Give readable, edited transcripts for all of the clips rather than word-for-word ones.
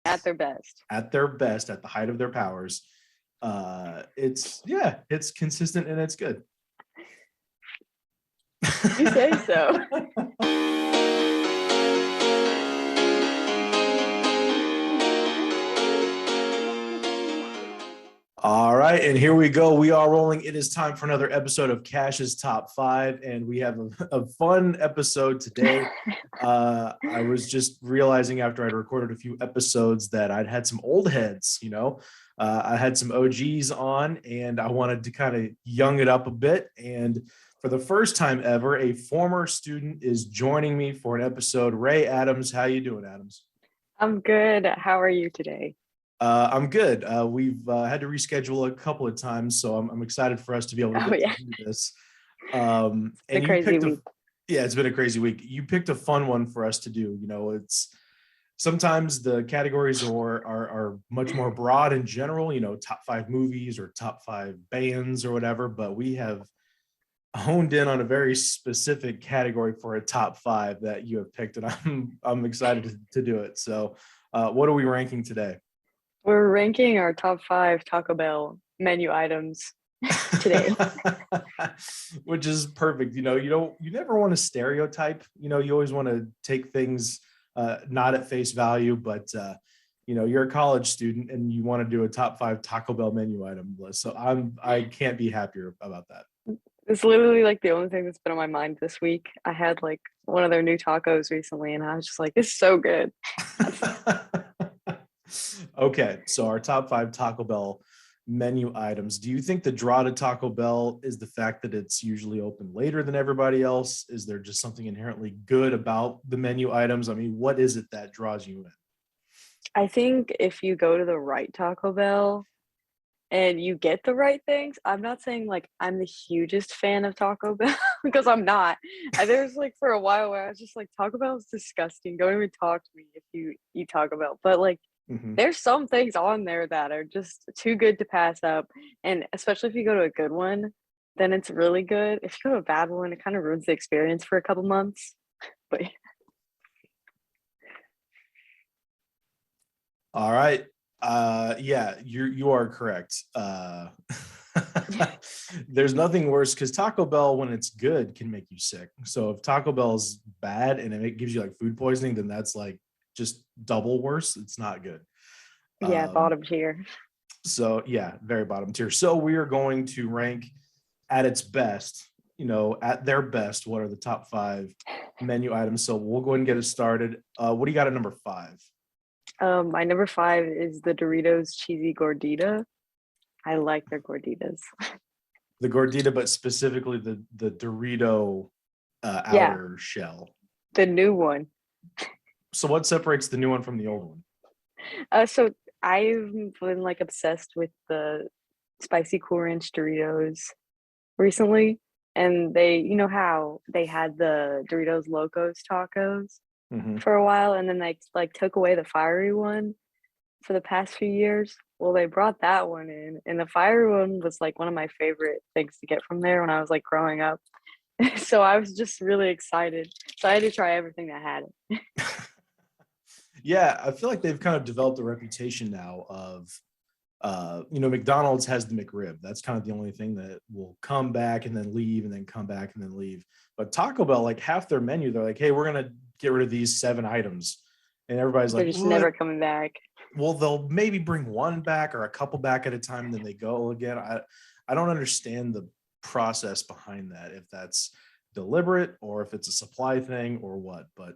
At their best. At their best, at the height of their powers. It's consistent and it's good. You say so. All right, and here we go. We are rolling. It is time for another episode of Cash's Top 5, and we have a fun episode today. I was just realizing after I'd recorded a few episodes that I'd had some old heads, I had some OGs on, and I wanted to kind of young it up a bit. And for the first time ever, a former student is joining me for an episode. Ray Adams, how you doing, Adams? I'm good. How are you today? I'm good. We've had to reschedule a couple of times, so I'm excited for us to be able to get to do this. And the you crazy picked week. it's been a crazy week. You picked a fun one for us to do. It's sometimes the categories are much more broad in general, top 5 movies or top 5 bands or whatever, but we have honed in on a very specific category for a top 5 that you have picked, and I'm excited to do it. So what are we ranking today? We're ranking our top 5 Taco Bell menu items today. Which is perfect. You never want to stereotype. You always want to take things not at face value, but you're a college student and you want to do a top 5 Taco Bell menu item list. So I can't be happier about that. It's literally like the only thing that's been on my mind this week. I had like one of their new tacos recently, and I was just like, this is so good. Okay, so our top 5 Taco Bell menu items. Do you think the draw to Taco Bell is the fact that it's usually open later than everybody else? Is there just something inherently good about the menu items? I mean, what is it that draws you in? I think if you go to the right Taco Bell and you get the right things, I'm not saying like I'm the hugest fan of Taco Bell because I'm not. There's like for a while where I was just like, Taco Bell is disgusting. Don't even talk to me if you eat Taco Bell. But like, there's some things on there that are just too good to pass up. And especially if you go to a good one, then it's really good. If you go to a bad one, it kind of ruins the experience for a couple months. But all right. Yeah, you are correct. There's nothing worse because Taco Bell, when it's good, can make you sick. So if Taco Bell's bad and it gives you like food poisoning, then that's like just double worse. It's not good. Yeah, bottom tier. So yeah, very bottom tier. So we are going to rank at its best, at their best, what are the top 5 menu items. So we'll go ahead and get it started. What do you got at number 5? My number 5 is the Doritos cheesy gordita. I like their gorditas. The gordita, but specifically the Dorito outer shell. The new one. So what separates the new one from the old one? So I've been like obsessed with the spicy Cool Ranch Doritos recently, and you know how they had the Doritos Locos tacos for a while, and then they like took away the fiery one for the past few years. Well, they brought that one in, and the fiery one was like one of my favorite things to get from there when I was like growing up. So I was just really excited. So I had to try everything that had it. Yeah, I feel like they've kind of developed a reputation now of, McDonald's has the McRib. That's kind of the only thing that will come back and then leave and then come back and then leave. But Taco Bell, like half their menu, they're like, hey, we're going to get rid of these 7 items. And everybody's They're like, just what? never coming back. Well, they'll maybe bring one back or a couple back at a time, and then they go again. I don't understand the process behind that, if that's deliberate or if it's a supply thing or what. But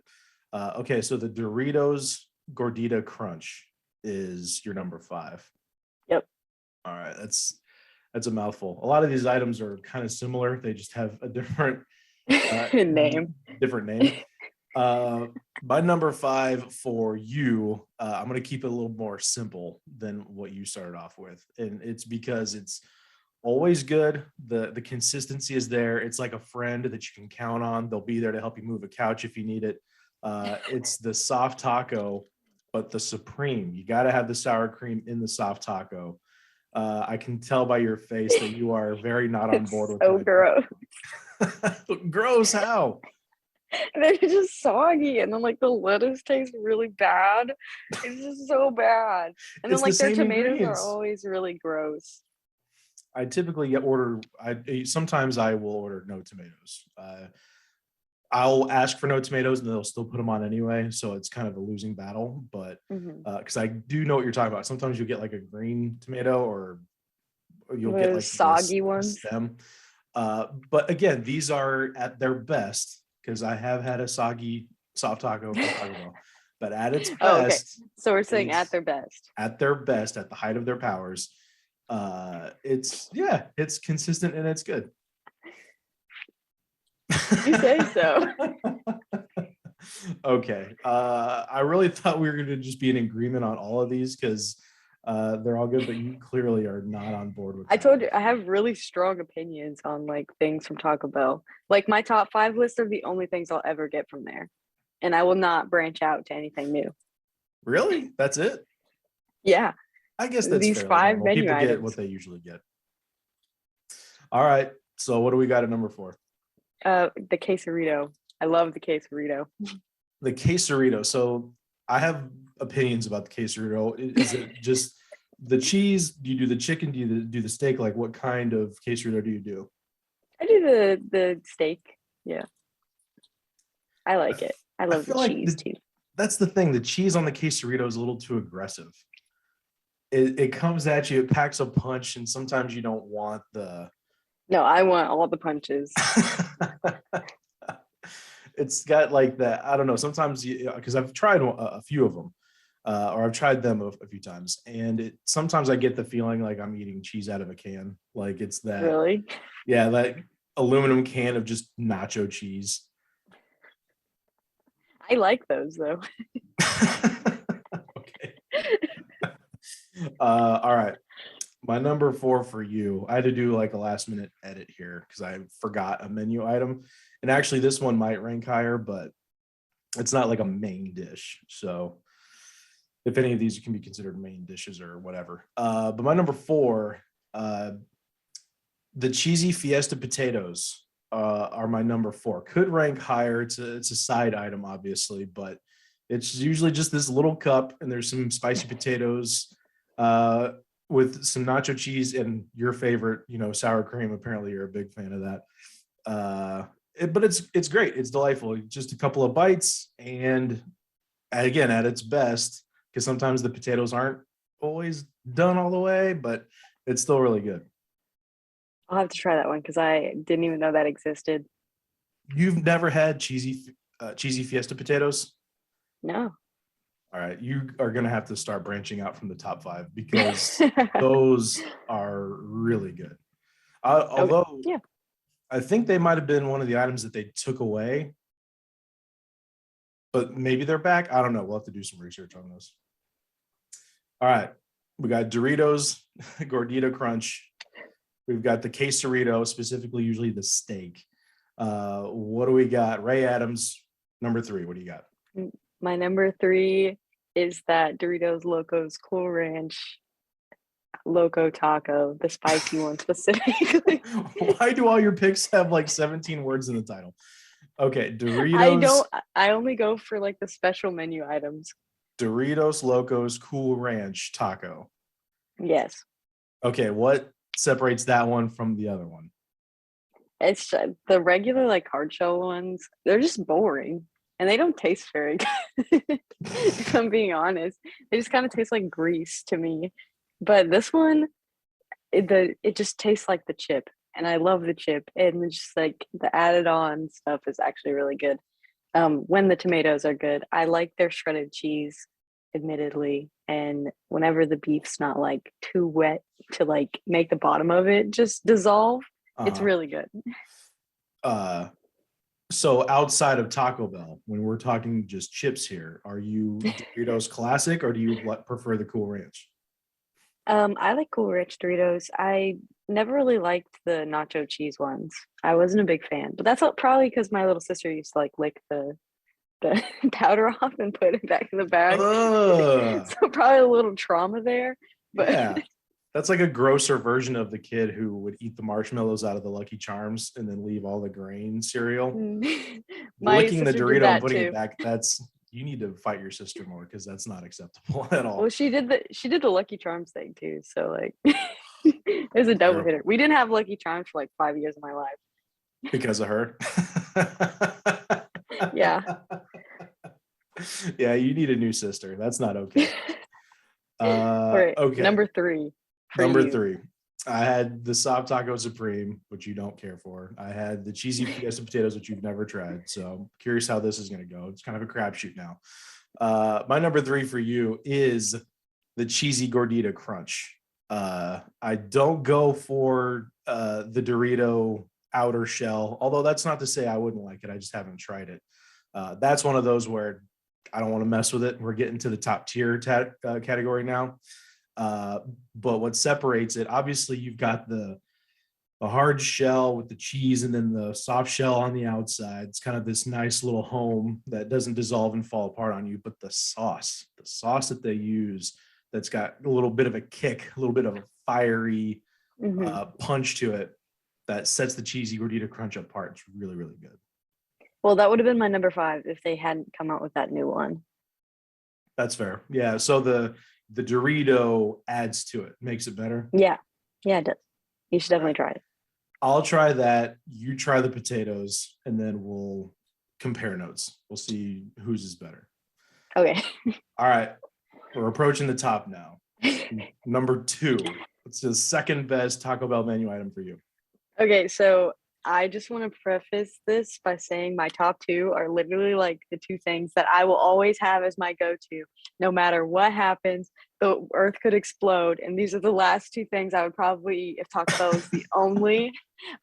okay, so the Doritos Gordita Crunch is your number 5. Yep. All right, that's a mouthful. A lot of these items are kind of similar. They just have a different name. My number 5 for you, I'm going to keep it a little more simple than what you started off with. And it's because it's always good. The consistency is there. It's like a friend that you can count on. They'll be there to help you move a couch if you need it. It's the soft taco, but the supreme. You got to have the sour cream in the soft taco. I can tell by your face that you are very not on board with so gross. Gross, how? They're just soggy, and then like the lettuce tastes really bad. It's just so bad. And then It's the like their same tomatoes are ingredients. always really gross. I typically get order. Sometimes I will order no tomatoes. I'll ask for no tomatoes and they'll still put them on anyway. So it's kind of a losing battle. But Hmm. because I do know what you're talking about. Sometimes you'll get like a green tomato or you'll get Those like this soggy ones. stem. But again, these are at their best because I have had a soggy soft taco from Taco Bell. But at its Oh, okay. best, So we're saying at it's their best. at their best, at the height of their powers. It's yeah, it's consistent and it's good. You say so. Okay. I really thought we were going to just be in agreement on all of these because they're all good, but you clearly are not on board with I that told you one. I have really strong opinions on like things from Taco Bell. Like my top five list are the only things I'll ever get from there. And I will not branch out to anything new. Really? That's it? Yeah, I guess that's these fairly five normal. menu People get what items. they usually get. All right. So what do we got at number 4? The quesarito. I love the quesarito. The quesarito. So I have opinions about the quesarito. Is it just the cheese? Do you do the chicken? Do you do the steak? Like what kind of quesarito do you do? I do the steak. Yeah, I I, like f- it. I I love the feel like cheese too. that's the thing. The cheese on the quesarito is a little too aggressive. It comes at you, it packs a punch, and sometimes you don't want the. No, I want all the punches. It's got like that. I don't know. Sometimes because I've tried a few of them, or I've tried them a few times, and sometimes I get the feeling like I'm eating cheese out of a can. Like it's that, Really? yeah, that aluminum can of just nacho cheese. I like those though. Okay. All right. My number 4 for you. I had to do like a last minute edit here because I forgot a menu item. And actually, this one might rank higher, but it's not like a main dish. So if any of these can be considered main dishes or whatever. But my number 4, uh, the cheesy fiesta potatoes are my number 4. Could rank higher. It's a side item, obviously, but it's usually just this little cup, and there's some spicy potatoes with some nacho cheese and your favorite, sour cream. Apparently, you're a big fan of that. But it's great. It's delightful. Just a couple of bites, and again, at its best, because sometimes the potatoes aren't always done all the way, but it's still really good. I'll have to try that one because I didn't even know that existed. You've never had cheesy fiesta potatoes? No. All right, you are going to have to start branching out from the top 5 because those are really good. Okay. Although Yeah. I think they might have been one of the items that they took away, but maybe they're back. I don't know. We'll have to do some research on this. All right, we got Doritos, Gordita Crunch. We've got the quesarito, specifically usually the steak. What do we got? Ray Adams, number 3. What do you got? My number 3 is that Doritos Locos Cool Ranch Loco Taco, the spicy one specifically. Why do all your picks have like 17 words in the title? Okay, I Doritos, don't I only go for like the special menu items. Doritos Locos Cool Ranch Taco. Yes. Okay, what separates that one from the other one? It's the regular like hard shell ones, they're just boring and they don't taste very good. If I'm being honest, they just kind of taste like grease to me. But this one, it just tastes like the chip, and I love the chip, and it's just like the added on stuff is actually really good. When the tomatoes are good, I like their shredded cheese, admittedly, and whenever the beef's not like too wet to like make the bottom of it just dissolve, it's Uh, really good. uh, so outside of Taco Bell, when we're talking just chips here, are you Doritos Classic or do you prefer the Cool Ranch? I like Cool Rich Doritos. I never really liked the nacho cheese ones. I wasn't a big fan, but that's probably because my little sister used to like lick the powder off and put it back in the bag. Uh, So probably a little trauma there. But yeah. That's like a grosser version of the kid who would eat the marshmallows out of the Lucky Charms and then leave all the grain cereal. My Licking the sister did Dorito and that putting it too. back, you need to fight your sister more because that's not acceptable at Well, all. she did the Lucky Charms thing too. So like, it was a double Terrible. hitter. We didn't have Lucky Charms for like 5 years of my life. Because of her. Yeah. Yeah, you need a new sister. That's not okay. All right, Okay. number three for Number you. 3. I had the soft taco supreme, which you don't care for. I had the cheesy fiesta potatoes, which you've never tried. So I'm curious how this is going to go. It's kind of a crapshoot now. My number 3 for you is the cheesy gordita crunch. I don't go for the Dorito outer shell, although that's not to say I wouldn't like it. I just haven't tried it. That's one of those where I don't want to mess with it. We're getting to the top tier category now. But what separates it, obviously, you've got the hard shell with the cheese and then the soft shell on the outside. It's kind of this nice little home that doesn't dissolve and fall apart on you. But the sauce that they use, that's got a little bit of a kick, a little bit of a fiery Hmm. punch to it that sets the cheesy gordita crunch apart. It's really, really good. Well, that would have been my number 5 if they hadn't come out with that new one. That's fair. Yeah. So the Dorito adds to it, makes it better. Yeah, yeah, it does. You should All definitely right. try it. I'll try that. You try the potatoes, and then we'll compare notes. We'll see whose is better. Okay. All right. We're approaching the top now. Number 2. What's the second best Taco Bell menu item for you? Okay, so I just want to preface this by saying my top 2 are literally like the 2 things that I will always have as my go-to, no matter what happens. The earth could explode, and these are the last 2 things I would probably eat if Taco Bell is the only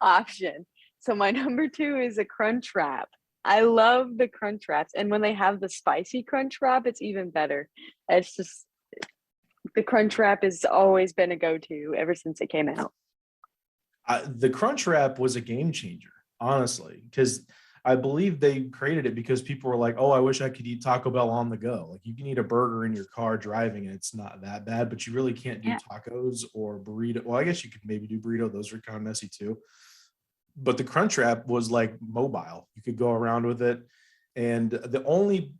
option. So my number 2 is a crunch wrap. I love the crunch wraps, and when they have the spicy crunch wrap, it's even better. It's just the crunch wrap has always been a go-to ever since it came out. The Crunch Wrap was a game changer, honestly, because I believe they created it because people were like, "Oh, I wish I could eat Taco Bell on the go." Like you can eat a burger in your car driving, and it's not that bad, but you really can't do Yeah. tacos or burrito. Well, I guess you could maybe do burrito; those are kind of messy too. But the Crunch Wrap was like mobile; you could go around with it. And the only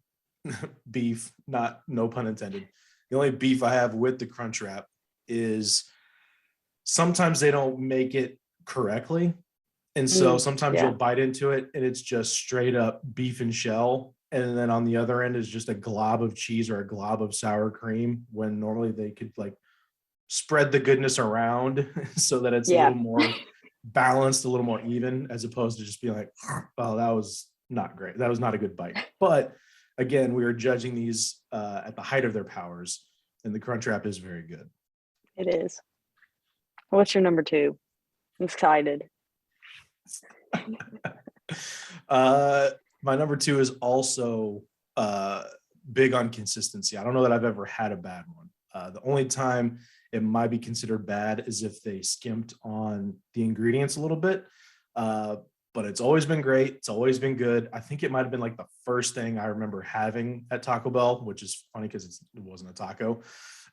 beef, not no pun intended, the only beef I have with the Crunch Wrap is sometimes they don't make it correctly. And so sometimes you'll Yeah. bite into it and it's just straight up beef and shell. And then on the other end is just a glob of cheese or a glob of sour cream when normally they could like spread the goodness around so that it's a Yeah. little more balanced, a little more even, as opposed to just being like, oh, that was not great. That was not a good bite. But again, we are judging these at the height of their powers, and the Crunch Wrap is very good. It is. What's your number 2? I'm excited. My number 2 is also big on consistency. I don't know that I've ever had a bad one. The only time it might be considered bad is if they skimped on the ingredients a little bit. But it's always been great. It's always been good. I think it might have been like the first thing I remember having at Taco Bell, which is funny because it wasn't a taco.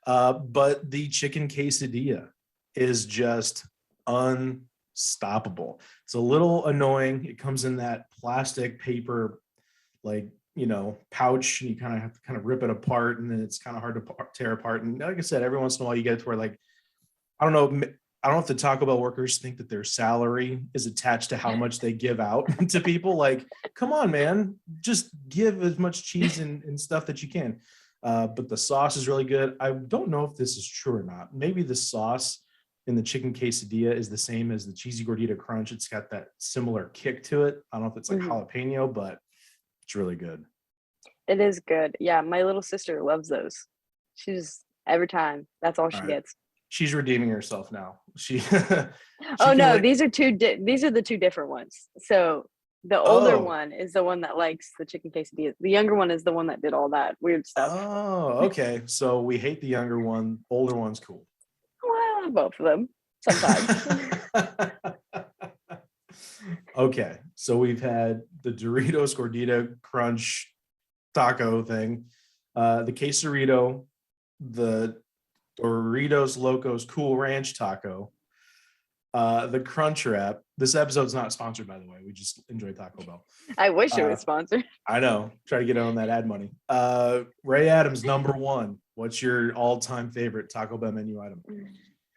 But the chicken quesadilla is just unstoppable. It's a little annoying. It comes in that plastic paper, like, pouch, and you kind of have to kind of rip it apart, and then it's kind of hard to tear apart. And like I said, every once in a while you get it to where, like, I don't know. I don't know if the Taco Bell workers think that their salary is attached to how much they give out to people. Like, come on, man, just give as much cheese and stuff that you can. But the sauce is really good. I don't know if this is true or not. Maybe the sauce in the chicken quesadilla is the same as the cheesy gordita crunch. It's got that similar kick to it. I don't know if it's like Mhm. jalapeno, but it's really good. It is good. Yeah, my little sister loves those. She's every time. That's all All she right. gets. She's redeeming herself now. She she Oh can no, like, these are the 2 different ones. So the older oh, one is the one that likes the chicken quesadilla. The younger one is the one that did all that weird stuff. oh, okay. So we hate the younger one. Older one's cool. Well, both of them sometimes. Okay, so we've had the Doritos Gordita Crunch taco thing, the quesarito, the Doritos Locos Cool Ranch Taco, the Crunch Wrap. This episode's not sponsored, by the way. We just enjoy Taco Bell. I wish it was sponsored. I know. Try to get on that ad money. Ray Adams, number one. What's your all-time favorite Taco Bell menu item?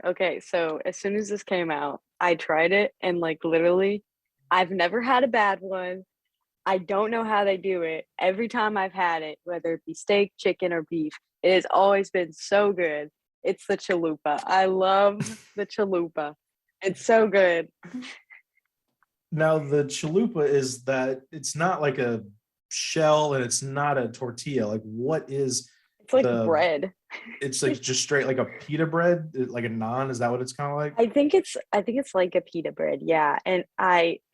Okay, so as soon as this came out, I tried it and like literally, I've never had a bad one. I don't know how they do it. Every time I've had it, whether it be steak, chicken, or beef, it has always been so good. It's the chalupa. I love the chalupa. It's so good. Now, the chalupa is that it's not like a shell and it's not a tortilla. Like, what is It's like the, bread. it's like just straight like a pita bread, like a naan? Is that what it's kind of like? I think it's like a pita bread, yeah. And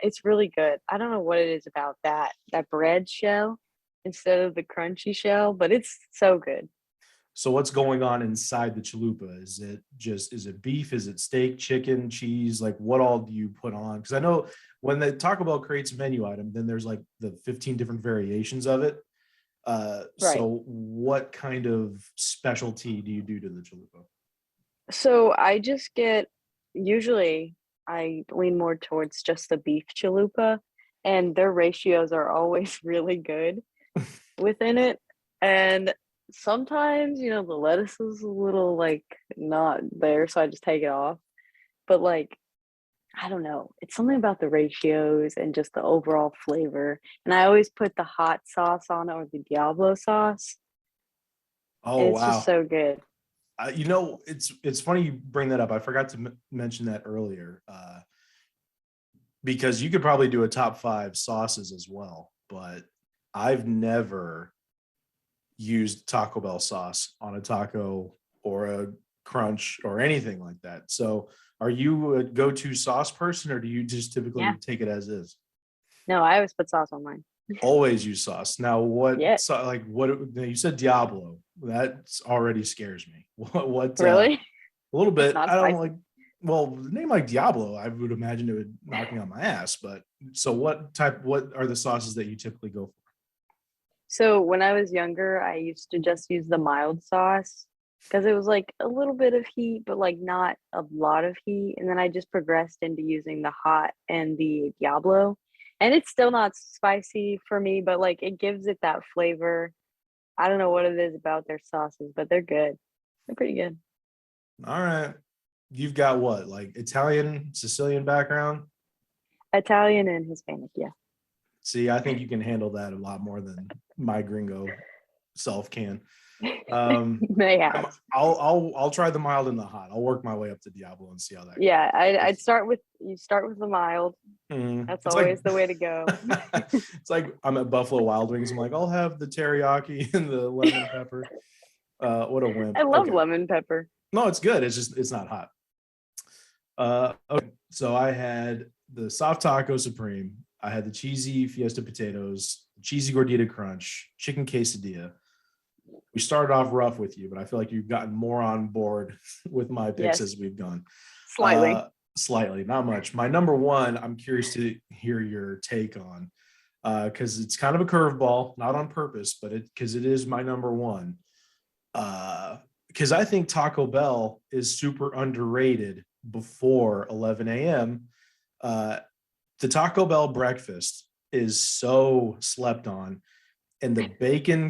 it's really good. I don't know what it is about that bread shell instead of the crunchy shell, but it's so good. So what's going on inside the chalupa? Is it beef? Is it steak, chicken, cheese? Like what all do you put on? Because I know when the Taco Bell creates a menu item, then there's like the 15 different variations of it. Right. So what kind of specialty do you do to the chalupa? So I just get usually I lean more towards just the beef chalupa, and their ratios are always really good within it. And sometimes, the lettuce is a little like not there, so I just take it off. But like, I don't know, it's something about the ratios and just the overall flavor. And I always put the hot sauce on it or the Diablo sauce, Oh and it's just wow. so good. It's funny you bring that up. I forgot to mention that earlier, because you could probably do a top five sauces as well, but I've never used Taco Bell sauce on a taco or a crunch or anything like that. So are you a go-to sauce person or do you just typically Yeah. take it as is? No, I always put sauce on mine. Always use sauce. Now what Yeah. now you said Diablo. That already scares me. What Really? a little It's bit. not I don't spicy. like well, the name like Diablo, I would imagine it would knock me on my ass. But so what are the sauces that you typically go for? So when I was younger, I used to just use the mild sauce because it was like a little bit of heat, but like not a lot of heat. And then I just progressed into using the hot and the Diablo. And it's still not spicy for me, but like it gives it that flavor. I don't know what it is about their sauces, but they're good. They're pretty good. All right. You've got what, like Italian, Sicilian background? Italian and Hispanic, yeah. See, I think you can handle that a lot more than my gringo self can. Um, They have. I'll try the mild and the hot. I'll work my way up to Diablo and see how that Yeah, I'd goes. start with you start with the mild. That's It's like always the way to go. it's like I'm at Buffalo Wild Wings. I'm like, I'll have the teriyaki and the lemon pepper. What a wimp. I love Okay. lemon pepper. No, it's good. It's not hot. Okay. So I had the soft taco supreme. I had the cheesy fiesta potatoes, cheesy gordita crunch, chicken quesadilla. We started off rough with you, but I feel like you've gotten more on board with my picks Yes, as we've gone. slightly. Uh, Slightly, not much. My number one, I'm curious to hear your take on, because it's kind of a curveball, not on purpose, but because it is my number one. Because I think Taco Bell is super underrated before 11 a.m. Uh, the Taco Bell breakfast is so slept on, and the bacon,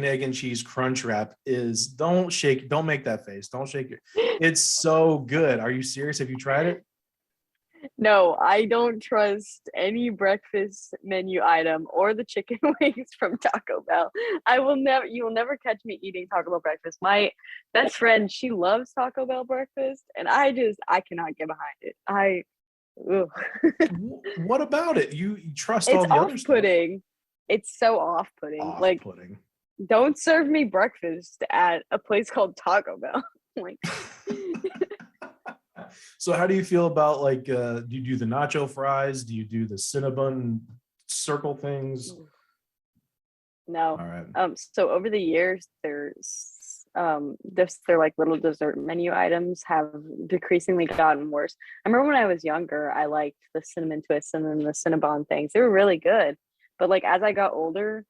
egg, and cheese crunch wrap is don't make that face. Don't shake it. It's so good. Are you serious? Have you tried it? No, I don't trust any breakfast menu item or the chicken wings from Taco Bell. You will never catch me eating Taco Bell breakfast. My best friend, she loves Taco Bell breakfast, and I cannot get behind it. Ugh. What about it? You trust It's all the other stuff. off-putting. It's so off-putting. Like, Off-putting. don't serve me breakfast at a place called Taco Bell. Like, So how do you feel about like do you do the nacho fries? Do you do the Cinnabon circle things? no. All right. So over the years, their like little dessert menu items have decreasingly gotten worse. I remember when I was younger, I liked the cinnamon twists and then the Cinnabon things. They were really good. But like as I got older,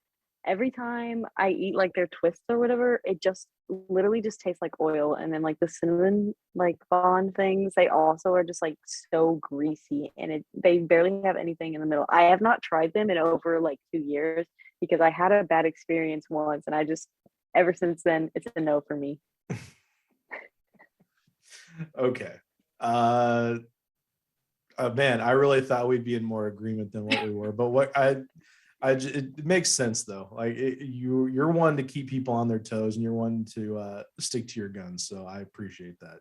every time I eat like their twists or whatever, it just literally just tastes like oil. And then like the cinnamon like bond things, they also are just like so greasy, and they barely have anything in the middle. I have not tried them in over like 2 years because I had a bad experience once, and I just ever since then it's a no for me. Okay. Man, I really thought we'd be in more agreement than what we were, but it makes sense though. Like you're one to keep people on their toes, and you're one to stick to your guns. So I appreciate that.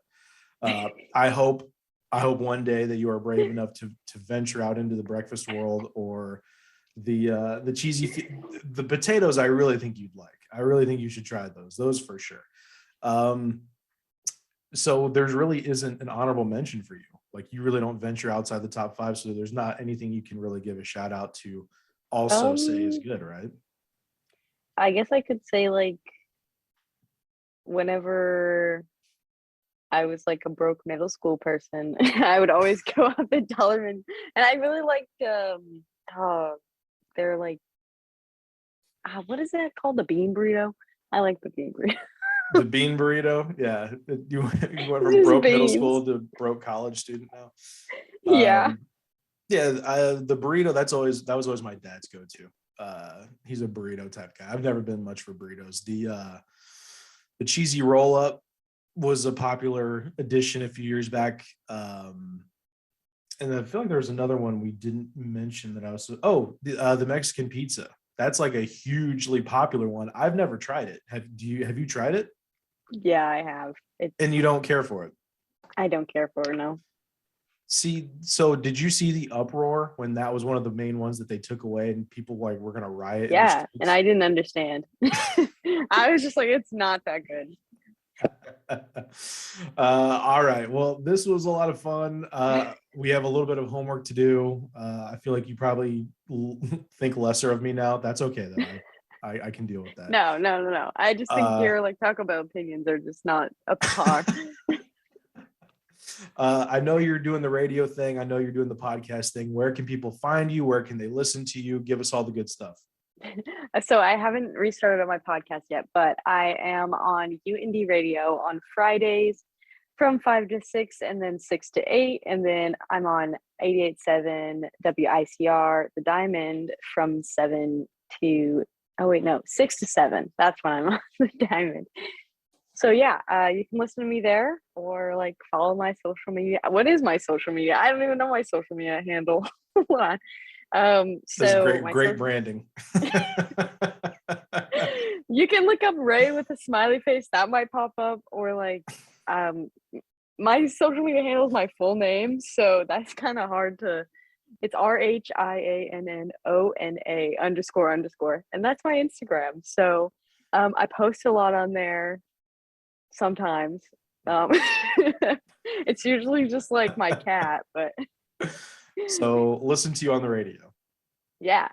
I hope one day that you are brave enough to venture out into the breakfast world, or the the potatoes. I really think you'd like. I really think you should try those for sure. So there's really isn't an honorable mention for you. Like you really don't venture outside the top five, so there's not anything you can really give a shout out to. Also, say is good, right? I guess I could say like whenever I was like a broke middle school person, I would always go out the Dollarman, and I really liked oh, they're like what is that called? The bean burrito. I like the bean burrito. The bean burrito, yeah. You went from Just broke middle beans. school to broke college student now. Yeah. Yeah, the burrito. That was always my dad's go-to. He's a burrito type guy. I've never been much for burritos. The cheesy roll up was a popular addition a few years back. And I feel like there was another one we didn't mention that I was. The Mexican pizza. That's like a hugely popular one. I've never tried it. Have you tried it? Yeah, I have. And you don't care for it? I don't care for it, no. See, so did you see the uproar when that was one of the main ones that they took away, and people like were gonna riot in the Yeah, and streets? I didn't understand. I was just like, it's not that good. All right. Well, this was a lot of fun. We have a little bit of homework to do. I feel like you probably think lesser of me now. That's okay though. I can deal with that. No. I just think your like Taco Bell opinions are just not up to par. I know you're doing the radio thing. I know you're doing the podcast thing. Where can people find you? Where can they listen to you? Give us all the good stuff. So I haven't restarted on my podcast yet, but I am on UND Radio on Fridays from 5 to 6 and then 6 to 8. And then I'm on 88.7 WICR, The Diamond from 7 to, 6 to 7. That's when I'm on The Diamond. So yeah, you can listen to me there or like follow my social media. What is my social media? I don't even know my social media handle. Hold on. This is So great branding. You can look up Ray with a smiley face, that might pop up, or like my social media handle is my full name, so that's kind of hard to. It's RHIANNONA __, and that's my Instagram. So I post a lot on there sometimes. It's usually just like my cat, but so listen to you on the radio. Yeah.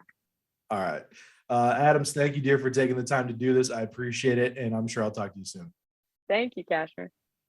All right. Adams, thank you, dear, for taking the time to do this. I appreciate it, and I'm sure I'll talk to you soon. Thank you, Kasher.